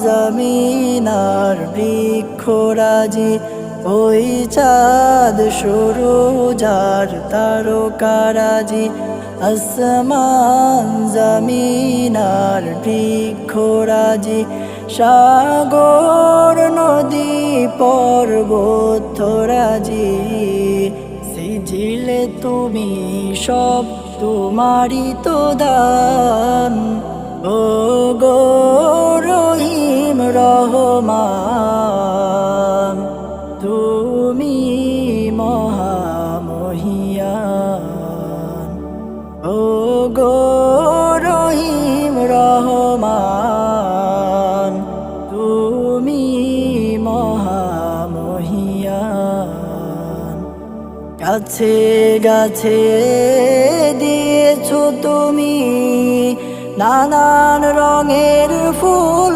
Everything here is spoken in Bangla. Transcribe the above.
জমিনার বৃক্ষরাজি, ওই চাঁদ সূরজ আর তারকারাজি। আসমান জমিনার বৃক্ষরাজি, সাগর নদী পর্বতরাজি, সিজিলে তুমি সব তোমারই তো দান। ও গো রহিম রহমান, তুমি মহামহিয়ান। ও গো রহিম রহমান, তুমি মহামহিয়ান। গাছে গাছে দিয়েছো তুমি নানান রঙের ফুল,